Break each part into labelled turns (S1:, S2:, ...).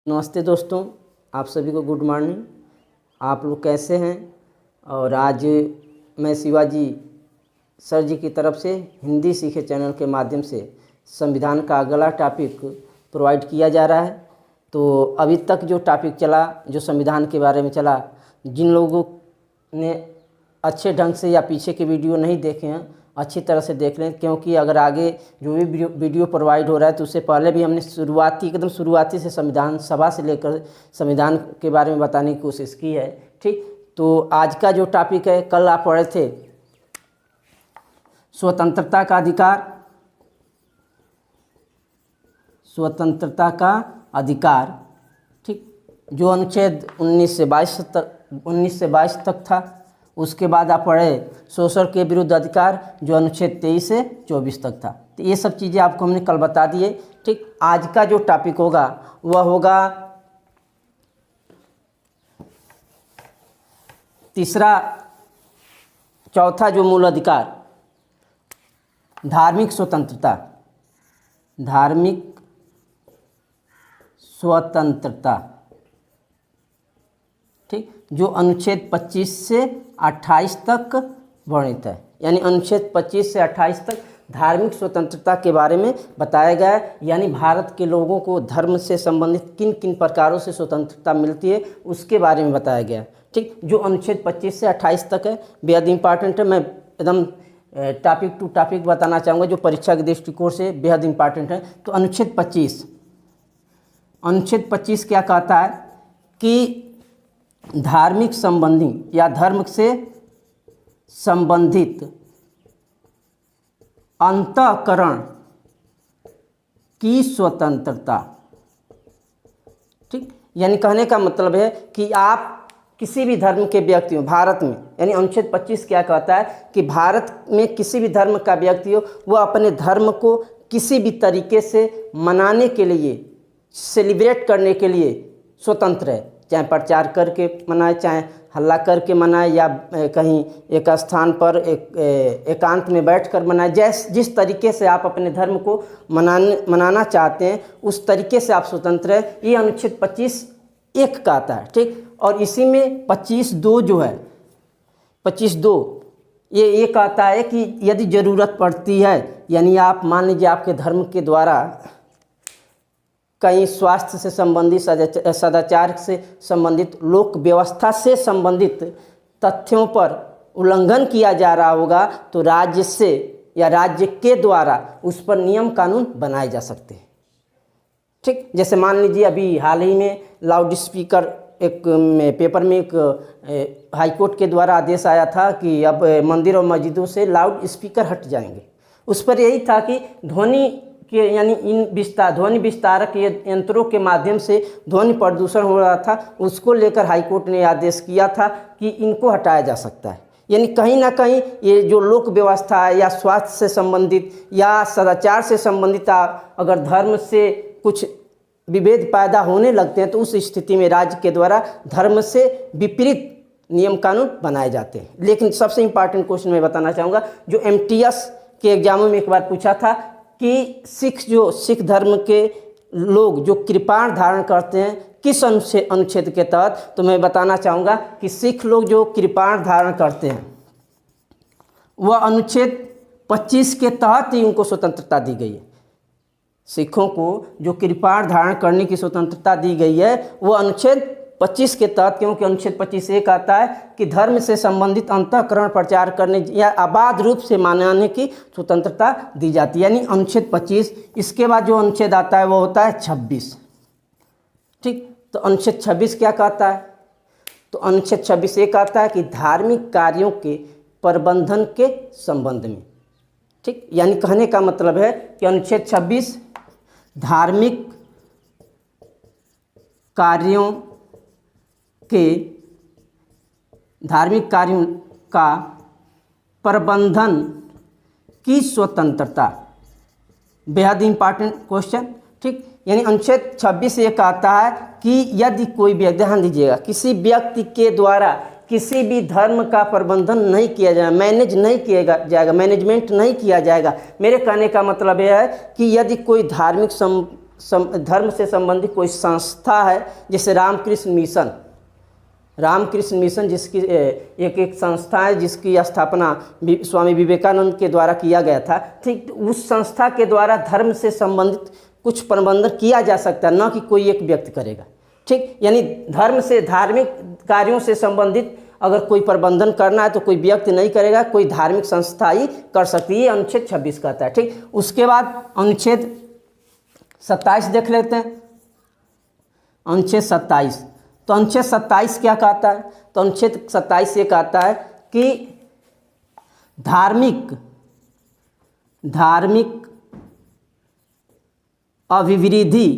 S1: नमस्ते दोस्तों, आप सभी को गुड मॉर्निंग। आप लोग कैसे हैं? और आज मैं शिवाजी सर जी की तरफ से हिंदी सीखे चैनल के माध्यम से संविधान का अगला टॉपिक प्रोवाइड किया जा रहा है। तो अभी तक जो टॉपिक चला, जो संविधान के बारे में चला, जिन लोगों ने अच्छे ढंग से या पीछे के वीडियो नहीं देखे हैं अच्छी तरह से देख लें, क्योंकि अगर आगे जो भी वीडियो प्रोवाइड हो रहा है तो उससे पहले भी हमने एकदम शुरुआती से संविधान सभा से लेकर संविधान के बारे में बताने की कोशिश की है। ठीक, तो आज का जो टॉपिक है, कल आप पढ़े थे स्वतंत्रता का अधिकार। स्वतंत्रता का अधिकार, ठीक, जो अनुच्छेद 19 से 22 तक था। उसके बाद आप पढ़े शोषण के विरुद्ध अधिकार, जो अनुच्छेद 23 से 24 तक था। तो ये सब चीज़ें आपको हमने कल बता दिए। ठीक, आज का जो टॉपिक होगा वह होगा चौथा जो मूल अधिकार, धार्मिक स्वतंत्रता। धार्मिक स्वतंत्रता, ठीक, जो अनुच्छेद 25 से 28 तक वर्णित है। यानी अनुच्छेद 25 से 28 तक धार्मिक स्वतंत्रता के बारे में बताया गया है। यानी भारत के लोगों को धर्म से संबंधित किन किन प्रकारों से स्वतंत्रता मिलती है उसके बारे में बताया गया है। ठीक, जो अनुच्छेद 25 से 28 तक है, बेहद इंपॉर्टेंट है। मैं एकदम टॉपिक टू टॉपिक बताना चाहूँगा, जो परीक्षा के दृष्टिकोण से बेहद इंपॉर्टेंट है। तो अनुच्छेद 25 क्या कहता है कि धार्मिक संबंधी या धर्म से संबंधित अंतःकरण की स्वतंत्रता। ठीक, यानी कहने का मतलब है कि आप किसी भी धर्म के व्यक्ति हो भारत में, यानी अनुच्छेद 25 क्या कहता है कि भारत में किसी भी धर्म का व्यक्ति हो, वह अपने धर्म को किसी भी तरीके से मनाने के लिए, सेलिब्रेट करने के लिए स्वतंत्र है। चाहे प्रचार करके मनाए, चाहे हल्ला करके मनाए, या कहीं एक स्थान पर एकांत में बैठकर मनाए। जिस तरीके से आप अपने धर्म को मनाना चाहते हैं उस तरीके से आप स्वतंत्र हैं। ये अनुच्छेद 25(1) कहता है। ठीक, और इसी में 25(2) जो है, 25(2) ये कहता है कि यदि ज़रूरत पड़ती है, यानी आप मान लीजिए आपके धर्म के द्वारा कहीं स्वास्थ्य से संबंधित, सदाचार से संबंधित, लोक व्यवस्था से संबंधित तथ्यों पर उल्लंघन किया जा रहा होगा, तो राज्य से या राज्य के द्वारा उस पर नियम कानून बनाए जा सकते हैं। ठीक, जैसे मान लीजिए अभी हाल ही में लाउड स्पीकर, एक पेपर में एक हाईकोर्ट के द्वारा आदेश आया था कि अब मंदिर और मस्जिदों से लाउड स्पीकर हट जाएंगे। उस पर यही था कि ध्वनि के, यानी इन ध्वनि विस्तारक यंत्रों के माध्यम से ध्वनि प्रदूषण हो रहा था, उसको लेकर हाईकोर्ट ने आदेश किया था कि इनको हटाया जा सकता है। यानी कहीं ना कहीं ये जो लोक व्यवस्था है या स्वास्थ्य से संबंधित या सदाचार से संबंधित, अगर धर्म से कुछ विभेद पैदा होने लगते हैं तो उस स्थिति में राज्य के द्वारा धर्म से विपरीत नियम कानून बनाए जाते हैं। लेकिन सबसे इम्पॉर्टेंट क्वेश्चन मैं बताना चाहूँगा, जो MTS के एग्जामों में एक बार पूछा था कि सिख धर्म के लोग जो कृपाण धारण करते हैं किस अनुच्छेद के तहत, तो मैं बताना चाहूँगा कि सिख लोग जो कृपाण धारण करते हैं वह अनुच्छेद 25 के तहत ही उनको स्वतंत्रता दी गई है। सिखों को जो कृपाण धारण करने की स्वतंत्रता दी गई है वह अनुच्छेद 25 के तहत, क्योंकि अनुच्छेद 25 एक आता है कि धर्म से संबंधित अंतःकरण प्रचार करने या अबाध रूप से मनाने की स्वतंत्रता दी जाती है, यानी अनुच्छेद 25। इसके बाद जो अनुच्छेद आता है वो होता है 26। ठीक, तो अनुच्छेद 26 क्या कहता है? तो अनुच्छेद 26 एक आता है कि धार्मिक कार्यों के प्रबंधन के संबंध में। ठीक, यानी कहने का मतलब है कि अनुच्छेद 26 धार्मिक कार्यों का प्रबंधन की स्वतंत्रता। बेहद इंपॉर्टेंट क्वेश्चन। ठीक, यानी अनुच्छेद 26 ये कहता है कि यदि कोई व्यक्ति, ध्यान दीजिएगा, किसी व्यक्ति के द्वारा किसी भी धर्म का प्रबंधन नहीं किया जाएगा, मैनेजमेंट नहीं किया जाएगा। मेरे कहने का मतलब यह है कि यदि कोई धार्मिक धर्म से संबंधित कोई संस्था है, जैसे रामकृष्ण मिशन जिसकी एक संस्था है जिसकी स्थापना स्वामी विवेकानंद के द्वारा किया गया था, ठीक, उस संस्था के द्वारा धर्म से संबंधित कुछ प्रबंधन किया जा सकता है, न कि कोई एक व्यक्ति करेगा, ठीक। यानी धर्म से, धार्मिक कार्यों से संबंधित अगर कोई प्रबंधन करना है तो कोई व्यक्ति नहीं करेगा, कोई धार्मिक संस्था ही कर सकती है। ये अनुच्छेद 26 कहता है, ठीक। उसके बाद अनुच्छेद 27 देख लेते हैं। अनुच्छेद 27, तो अनुच्छेद 27 क्या कहता है? तो अनुच्छेद 27 ये कहता है कि धार्मिक अभिवृद्धि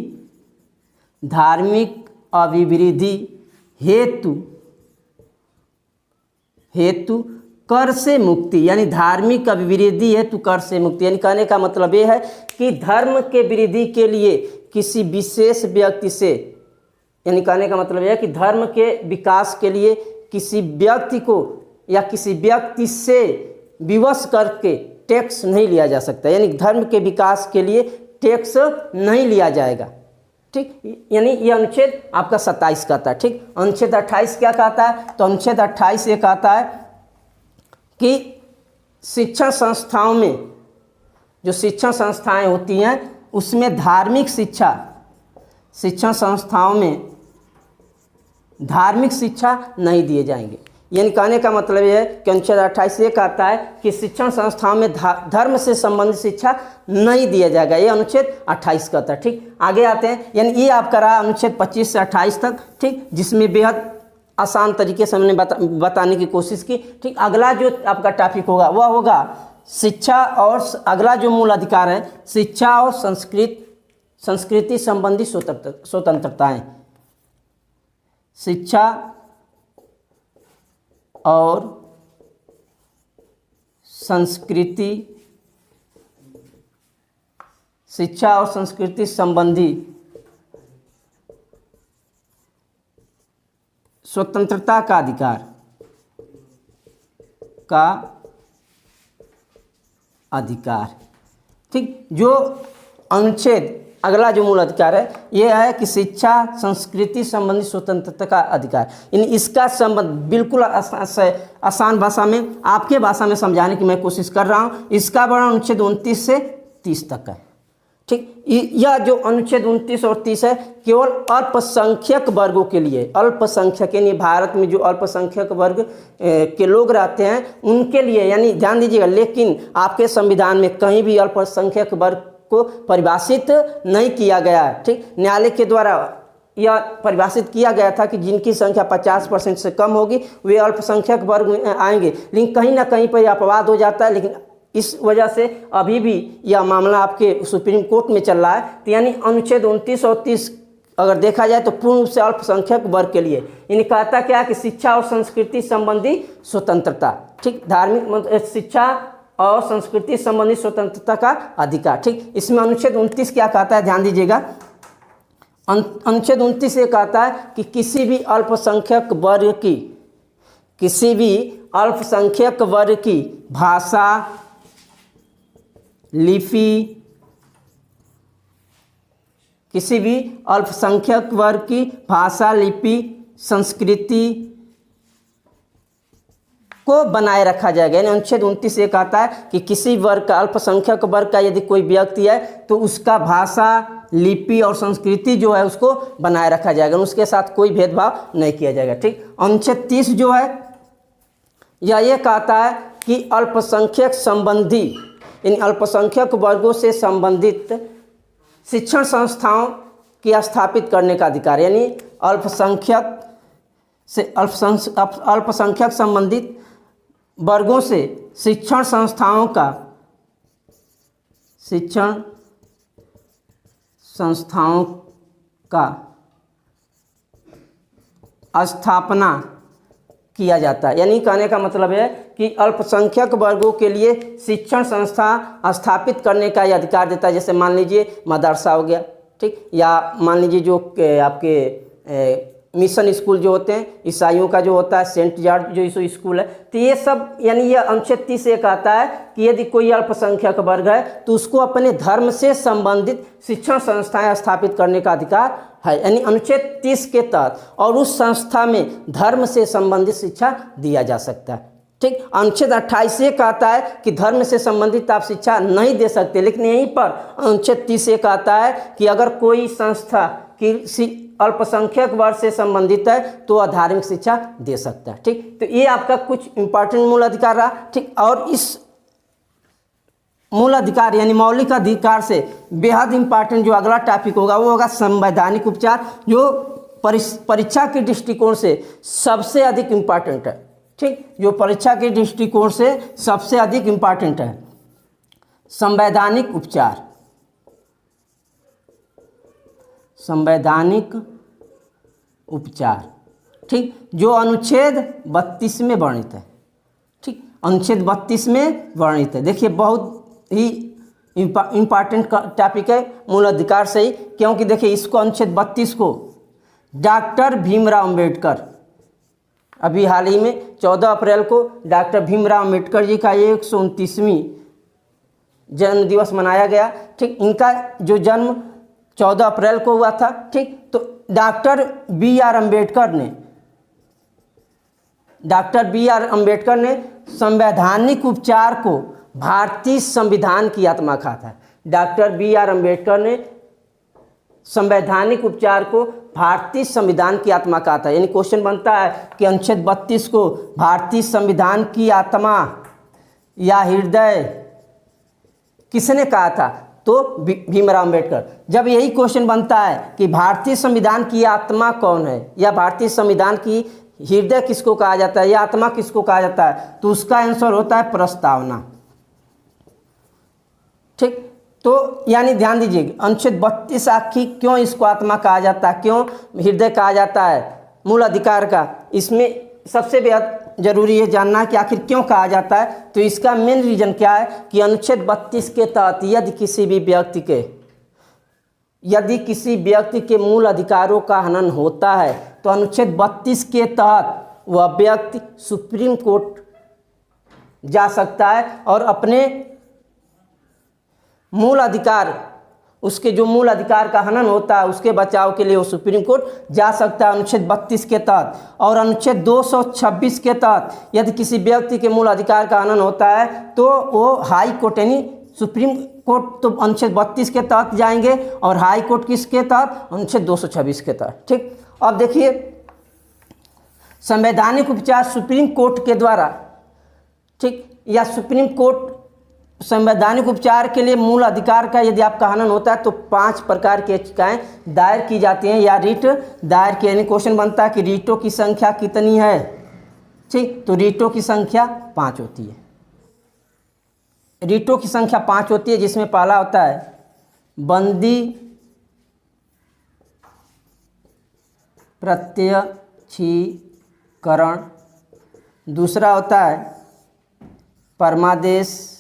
S1: हेतु कर से मुक्ति, यानी धार्मिक अभिवृद्धि हेतु कर से मुक्ति, यानी कहने का मतलब ये है कि धर्म के वृद्धि के लिए किसी विशेष व्यक्ति से, यानी कहने का मतलब यह है कि धर्म के विकास के लिए किसी व्यक्ति को या किसी व्यक्ति से विवश करके टैक्स नहीं लिया जा सकता, यानी धर्म के विकास के लिए टैक्स नहीं लिया जाएगा, ठीक। यानी ये अनुच्छेद आपका 27 कहता है, ठीक। अनुच्छेद 28 क्या कहता है? तो अनुच्छेद 28 ये कहता है कि शिक्षण संस्थाओं में, जो शिक्षण संस्थाएं होती हैं उसमें धार्मिक शिक्षा, शिक्षण संस्थाओं में धार्मिक शिक्षा नहीं दिए जाएंगे। यानी कहने का मतलब यह है कि अनुच्छेद 28 ये कहता है कि शिक्षण संस्थाओं में धर्म से संबंधित शिक्षा नहीं दिया जाएगा, ये अनुच्छेद 28 कहता है, ठीक। आगे आते हैं, यानी ये आपका रहा अनुच्छेद 25 से 28 तक, ठीक, जिसमें बेहद आसान तरीके से हमने बताने की कोशिश की, ठीक। अगला जो आपका टॉपिक होगा वह होगा शिक्षा और अगला जो मूल अधिकार है, शिक्षा और संस्कृति संबंधी स्वतंत्रताएं। शिक्षा और संस्कृति संबंधी स्वतंत्रता का अधिकार, ठीक। जो अनुच्छेद अगला जो मूल अधिकार है यह है कि शिक्षा संस्कृति संबंधी स्वतंत्रता का अधिकार, यानी इसका संबंध बिल्कुल आसान भाषा में, आपके भाषा में समझाने की मैं कोशिश कर रहा हूँ। इसका वर्णन अनुच्छेद 29 से 30 तक है, ठीक। यह जो अनुच्छेद 29 और 30 है केवल अल्पसंख्यक वर्गों के लिए, अल्पसंख्यक यानी भारत में जो अल्पसंख्यक वर्ग के लोग रहते हैं उनके लिए, यानी ध्यान दीजिएगा, लेकिन आपके संविधान में कहीं भी अल्पसंख्यक वर्ग को परिभाषित नहीं किया गया है, ठीक। न्यायालय के द्वारा यह परिभाषित किया गया था कि जिनकी संख्या 50% से कम होगी वे अल्पसंख्यक वर्ग में आएंगे, लेकिन कहीं ना कहीं पर यह अपवाद हो जाता है। लेकिन इस वजह से अभी भी यह मामला आपके सुप्रीम कोर्ट में चल रहा है। तो यानी अनुच्छेद 29 और 30 अगर देखा जाए तो पूर्ण रूप से अल्पसंख्यक वर्ग के लिए, यानी कहता क्या है कि शिक्षा और संस्कृति संबंधी स्वतंत्रता, ठीक, धार्मिक शिक्षा और संस्कृति संबंधी स्वतंत्रता का अधिकार, ठीक। इसमें अनुच्छेद 29 क्या कहता है, ध्यान दीजिएगा। अनुच्छेद 29 ये कहता है कि किसी भी अल्पसंख्यक वर्ग की भाषा, लिपि, किसी भी अल्पसंख्यक वर्ग की भाषा, लिपि, संस्कृति को बनाए रखा जाएगा। यानी अनुच्छेद 29 ये कहता है कि किसी वर्ग का, अल्पसंख्यक वर्ग का यदि कोई व्यक्ति है तो उसका भाषा, लिपि और संस्कृति जो है उसको बनाए रखा जाएगा, उसके साथ कोई भेदभाव नहीं किया जाएगा, ठीक। अनुच्छेद 30 जो है यह ये कहता है कि अल्पसंख्यक संबंधी, यानी अल्पसंख्यक वर्गों से संबंधित शिक्षण संस्थाओं की स्थापित करने का अधिकार, यानी अल्पसंख्यक संबंधित वर्गों से शिक्षण संस्थाओं का स्थापना किया जाता है। यानी कहने का मतलब है कि अल्पसंख्यक वर्गों के लिए शिक्षण संस्था स्थापित करने का यह अधिकार देता है। जैसे मान लीजिए मदरसा हो गया, ठीक, या मान लीजिए जो आपके मिशन स्कूल जो होते हैं, ईसाइयों का जो होता है सेंट जॉर्ज जो यीशु स्कूल है, तो ये सब यानी ये अनुच्छेद 30 ये कहता है कि यदि कोई अल्पसंख्यक वर्ग है तो उसको अपने धर्म से संबंधित शिक्षण संस्थाएं स्थापित करने का अधिकार है, यानी अनुच्छेद 30 के तहत, और उस संस्था में धर्म से संबंधित शिक्षा दिया जा सकता है। ठीक, अनुच्छेद 28 ये कहता है कि धर्म से संबंधित आप शिक्षा नहीं दे सकते, लेकिन यहीं पर अनुच्छेद 30 ये कहता है कि अगर कोई संस्था किसी अल्पसंख्यक वर्ग से संबंधित है तो वह धार्मिक शिक्षा दे सकता है। ठीक, तो ये आपका कुछ इंपॉर्टेंट मूल अधिकार रहा। ठीक, और इस मूल अधिकार यानी मौलिक अधिकार से बेहद इंपॉर्टेंट जो अगला टॉपिक होगा वो होगा संवैधानिक उपचार, जो परीक्षा के दृष्टिकोण से सबसे अधिक इम्पॉर्टेंट है। ठीक, जो परीक्षा के दृष्टिकोण से सबसे अधिक इम्पॉर्टेंट है संवैधानिक उपचार। संवैधानिक उपचार, ठीक, जो अनुच्छेद 32 में वर्णित है। ठीक, अनुच्छेद 32 में वर्णित है। देखिए बहुत ही इम्पॉर्टेंट टॉपिक है मूल अधिकार से ही, क्योंकि देखिए इसको अनुच्छेद 32 को डॉक्टर भीमराव अंबेडकर, अभी हाल ही में 14 अप्रैल को डॉक्टर भीमराव अंबेडकर जी का 129वीं जन्म दिवस मनाया गया। ठीक, इनका जो जन्म 14 अप्रैल को हुआ था। ठीक, तो डॉक्टर बी आर अम्बेडकर ने संवैधानिक उपचार को भारतीय संविधान की आत्मा कहा था। डॉक्टर बी आर अम्बेडकर ने संवैधानिक उपचार को भारतीय संविधान की आत्मा कहा था। यानी क्वेश्चन बनता है कि अनुच्छेद 32 को भारतीय संविधान की आत्मा या हृदय किसने कहा था? तो भीमराव अम्बेडकर। जब यही क्वेश्चन बनता है कि भारतीय संविधान की आत्मा कौन है या भारतीय संविधान की हृदय किसको कहा जाता है या आत्मा किसको कहा जाता है, तो उसका आंसर होता है प्रस्तावना। ठीक, तो यानी ध्यान दीजिए अनुच्छेद 32 आखिर क्यों इसको आत्मा कहा जाता है, क्यों हृदय कहा जाता है मूल अधिकार का, इसमें सबसे बेहद जरूरी है जानना कि आखिर क्यों कहा जाता है। तो इसका मेन रीजन क्या है कि अनुच्छेद 32 के तहत यदि किसी व्यक्ति के मूल अधिकारों का हनन होता है तो अनुच्छेद 32 के तहत वह व्यक्ति सुप्रीम कोर्ट जा सकता है और अपने मूल अधिकार, उसके जो मूल अधिकार का हनन होता है उसके बचाव के लिए वो सुप्रीम कोर्ट जा सकता है अनुच्छेद 32 के तहत। और अनुच्छेद 226 के तहत यदि किसी व्यक्ति के मूल अधिकार का हनन होता है तो वो हाई कोर्ट यानी सुप्रीम कोर्ट तो अनुच्छेद 32 के तहत जाएंगे और हाई कोर्ट किसके तहत? अनुच्छेद 226 के तहत। ठीक, अब देखिए संवैधानिक उपचार सुप्रीम कोर्ट के द्वारा, ठीक, या सुप्रीम कोर्ट संवैधानिक उपचार के लिए मूल अधिकार का यदि आपका हनन होता है तो 5 प्रकार की याचिकाएं दायर की जाती हैं या रिट दायर की। यानी क्वेश्चन बनता है कि रिटों की संख्या कितनी है? ठीक, तो रिटों की संख्या 5 होती है। रिटों की संख्या 5 होती है, जिसमें पहला होता है बंदी प्रत्यक्षीकरण, दूसरा होता है परमादेश,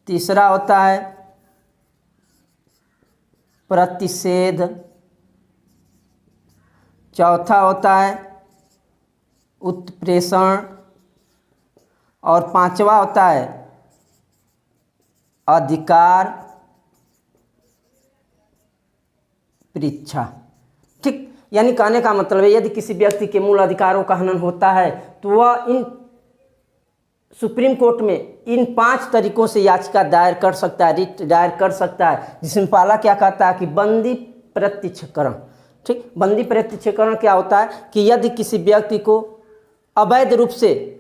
S1: तीसरा होता है प्रतिषेध, चौथा होता है उत्प्रेषण और 5वां होता है अधिकार परीक्षा। ठीक, यानी कहने का मतलब है यदि किसी व्यक्ति के मूल अधिकारों का हनन होता है तो वह इन सुप्रीम कोर्ट में इन 5 तरीकों से याचिका दायर कर सकता है, रिट दायर कर सकता है, जिसमें पहला क्या कहता है कि बंदी प्रत्यक्षीकरण। ठीक, बंदी प्रत्यक्षीकरण क्या होता है कि यदि किसी व्यक्ति को अवैध रूप से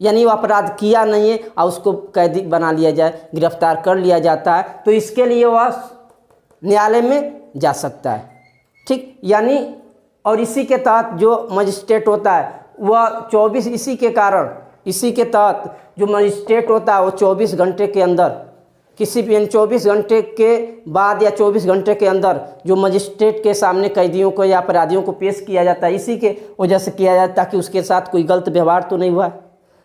S1: यानी वो अपराध किया नहीं है और उसको कैदी बना लिया जाए, गिरफ्तार कर लिया जाता है, तो इसके लिए वह न्यायालय में जा सकता है। ठीक, यानी और इसी के तहत जो मजिस्ट्रेट होता है वह 24 इसी के तहत जो मजिस्ट्रेट होता है वो 24 घंटे के अंदर किसी भी 24 घंटे के बाद या 24 घंटे के अंदर जो मजिस्ट्रेट के सामने कैदियों को या अपराधियों को पेश किया जाता है, इसी के वजह से किया जाता है ताकि उसके साथ कोई गलत व्यवहार तो नहीं हुआ।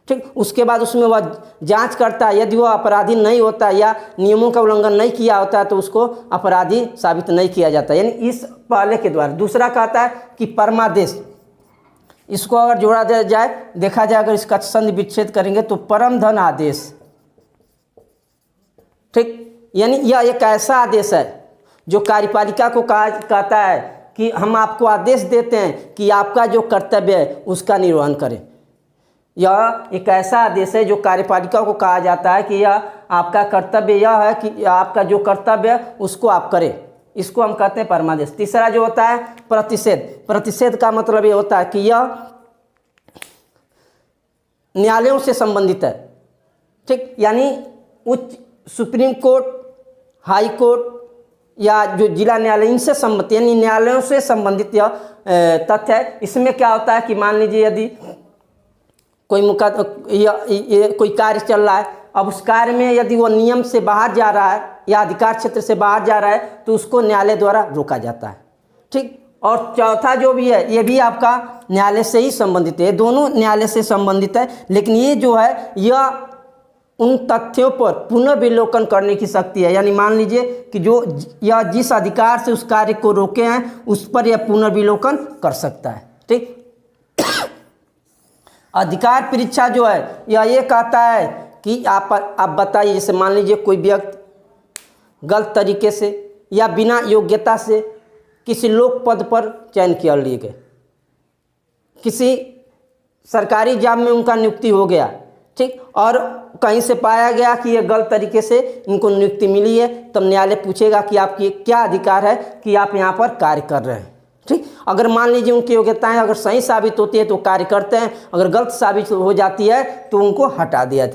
S1: ठीक। उसके बाद उसमें वह जांच करता है, यदि वह अपराधी नहीं होता या नियमों का उल्लंघन नहीं किया होता है तो उसको अपराधी साबित नहीं किया जाता, यानी इस पहले के द्वारा। दूसरा कहता है कि परमादेश, इसको अगर जोड़ा दिया जाए, देखा जाए अगर इसका संधि विच्छेद करेंगे तो परम धन आदेश, ठीक। यानी यह एक ऐसा आदेश है जो कार्यपालिका को कहता है कि हम आपको आदेश देते हैं कि आपका जो कर्तव्य है उसका निर्वहन करें। यह एक ऐसा आदेश है जो कार्यपालिका को कहा जाता है कि यह आपका कर्तव्य यह है कि आपका जो कर्तव्य है उसको आप करें, इसको हम कहते हैं परमादेश। तीसरा जो होता है प्रतिषेध। प्रतिषेध का मतलब ये होता है कि यह न्यायालयों से संबंधित है, ठीक। यानी उच्च सुप्रीम कोर्ट, हाई कोर्ट या जो जिला न्यायालय, इनसे संबंधित, यानी न्यायालयों से संबंधित यह तथ्य है। इसमें क्या होता है कि मान लीजिए यदि कोई कोई कार्य चल रहा है, अब उस कार्य में यदि वो नियम से बाहर जा रहा है या अधिकार क्षेत्र से बाहर जा रहा है तो उसको न्यायालय द्वारा रोका जाता है, ठीक। और चौथा जो भी है ये भी आपका न्यायालय से ही संबंधित है, दोनों न्यायालय से संबंधित है। लेकिन ये जो है यह उन तथ्यों पर पुनर्विलोकन करने की शक्ति है, यानी मान लीजिए कि जो या जिस अधिकार से उस कार्य को रोके हैं उस पर यह पुनर्विलोकन कर सकता है, ठीक। अधिकार परीक्षा जो है यह ये कहता है कि आप बताइए, जैसे मान लीजिए कोई व्यक्ति गलत तरीके से या बिना योग्यता से किसी लोक पद पर चयन किया लिए गए, किसी सरकारी जॉब में उनका नियुक्ति हो गया, ठीक। और कहीं से पाया गया कि ये गलत तरीके से इनको नियुक्ति मिली है, तब न्यायालय पूछेगा कि आपकी क्या अधिकार है कि आप यहाँ पर कार्य कर रहे हैं, ठीक। अगर मान लीजिए उनकी योग्यताएं अगर सही साबित होती है तो कार्य करते हैं, अगर गलत साबित हो जाती है तो उनको हटा दिया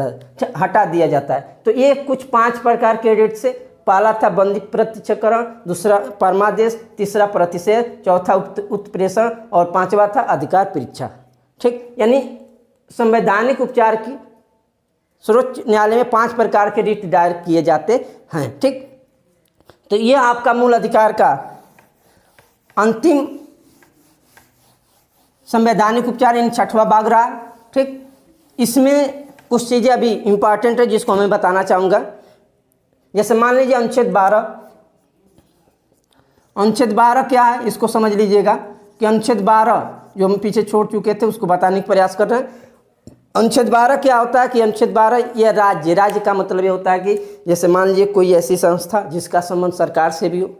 S1: जाता है। तो ये कुछ 5 प्रकार के एडिट से, पहला था बंदी प्रत्यक्षकरण, दूसरा परमादेश, तीसरा प्रतिषेध, चौथा उत्प्रेषण और 5वां था अधिकार परीक्षा, ठीक। यानी संवैधानिक उपचार की सर्वोच्च न्यायालय में 5 प्रकार के रिट दायर किए जाते हैं, ठीक। तो ये आपका मूल अधिकार का अंतिम संवैधानिक उपचार इन 6वां भाग रहा, ठीक। इसमें कुछ चीज़ें अभी इम्पॉर्टेंट है जिसको मैं बताना चाहूँगा। जैसे मान लीजिए अनुच्छेद 12, अनुच्छेद 12 क्या है इसको समझ लीजिएगा कि अनुच्छेद 12 जो हम पीछे छोड़ चुके थे उसको बताने का प्रयास कर रहे हैं। अनुच्छेद 12 क्या होता है कि अनुच्छेद 12 यह राज्य का मतलब ये होता है कि जैसे मान लीजिए कोई ऐसी संस्था जिसका संबंध सरकार से भी हो,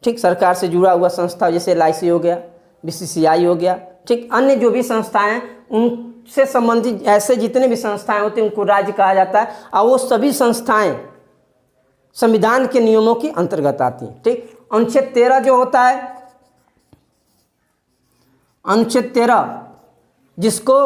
S1: ठीक, सरकार से जुड़ा हुआ संस्था जैसे LIC हो गया, BCCI हो गया, ठीक, अन्य जो भी संस्थाएं हैं उनसे संबंधित ऐसे जितने भी संस्थाएं होती हैं उनको राज्य कहा जाता है, और वो सभी संस्थाएं संविधान के नियमों के अंतर्गत आती हैं, ठीक। अनुच्छेद 13 जो होता है, अनुच्छेद 13 जिसको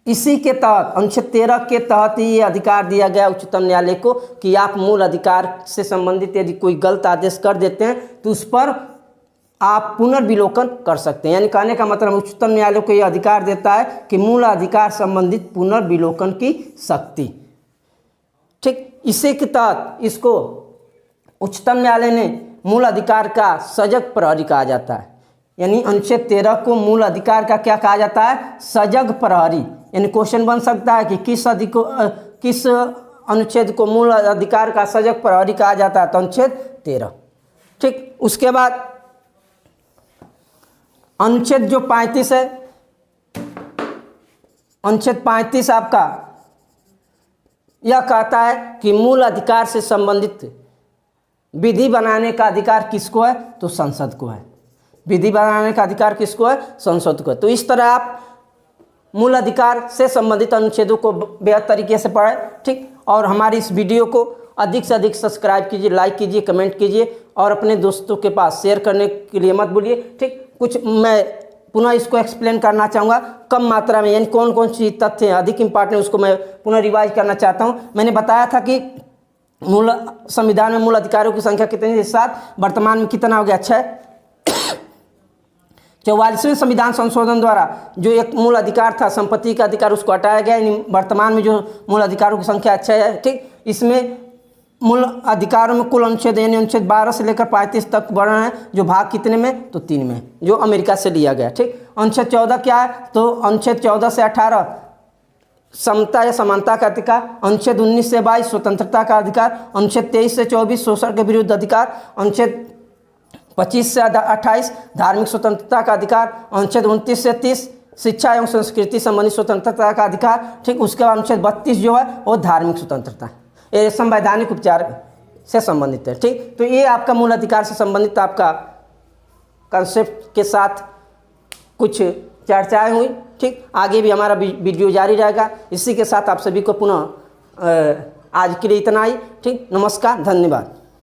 S1: इसी के तहत, अनुच्छेद 13 के तहत ही ये अधिकार दिया गया उच्चतम न्यायालय को कि आप मूल अधिकार से संबंधित यदि कोई गलत आदेश कर देते हैं तो उस पर आप पुनर्विलोकन कर सकते हैं। यानी कहने का मतलब उच्चतम न्यायालय को यह अधिकार देता है कि मूल अधिकार संबंधित पुनर्विलोकन की शक्ति, ठीक। इसी के तहत इसको उच्चतम न्यायालय ने मूल अधिकार का सजग प्रहरी कहा जाता है। यानी अनुच्छेद 13 को मूल अधिकार का क्या कहा जाता है? सजग प्रहरी। यानी क्वेश्चन बन सकता है कि किस अनुच्छेद को मूल अधिकार का सजग प्रहरी कहा जाता है? तो अनुच्छेद 13, ठीक। उसके बाद अनुच्छेद जो 35 है, अनुच्छेद 35 आपका यह कहता है कि मूल अधिकार से संबंधित विधि बनाने का अधिकार किसको है? तो संसद को है। विधि बनाने का अधिकार किसको है? संसद को है। तो इस तरह आप मूल अधिकार से संबंधित अनुच्छेदों को बेहतर तरीके से पढ़ें, ठीक। और हमारी इस वीडियो को अधिक से अधिक सब्सक्राइब कीजिए, लाइक कीजिए, कमेंट कीजिए और अपने दोस्तों के पास शेयर करने के लिए मत भूलिए, ठीक। कुछ मैं पुनः इसको एक्सप्लेन करना चाहूँगा कम मात्रा में, यानी कौन कौन सी तथ्य हैं अधिक इंपॉर्टेंट, उसको मैं पुनः रिवाइज करना चाहता हूँ। मैंने बताया था कि मूल संविधान में मूल अधिकारों की संख्या कितनी है? 7। वर्तमान में कितना हो गया? 6। 44वें संविधान संशोधन द्वारा जो एक मूल अधिकार था संपत्ति का अधिकार, उसको हटाया गया। यानी वर्तमान में जो मूल अधिकारों की संख्या 6 है, ठीक। इसमें मूल अधिकारों में कुल अनुच्छेद यानी अनुच्छेद 12 से लेकर 35 तक वर्णन है, जो भाग कितने में? तो 3 में, जो अमेरिका से लिया गया, ठीक। अनुच्छेद 14 क्या है? तो अनुच्छेद 14 से 18 समता या समानता का अधिकार, अनुच्छेद 19 से 22 स्वतंत्रता का अधिकार, अनुच्छेद 23 से 24 शोषण के विरुद्ध अधिकार, अनुच्छेद 25 से 28 धार्मिक स्वतंत्रता का अधिकार, अनुच्छेद 29 से 30 शिक्षा एवं संस्कृति संबंधी स्वतंत्रता का अधिकार। ठीक, उसके बाद अनुच्छेद 32 जो है वो धार्मिक स्वतंत्रता, ये संवैधानिक उपचार से संबंधित है। ठीक, तो ये आपका मूल अधिकार से संबंधित आपका कंसेप्ट के साथ कुछ चर्चाएं हुई। ठीक, आगे भी हमारा वीडियो जारी रहेगा। इसी के साथ आप सभी को पुनः आज के लिए इतना ही। ठीक, नमस्कार, धन्यवाद।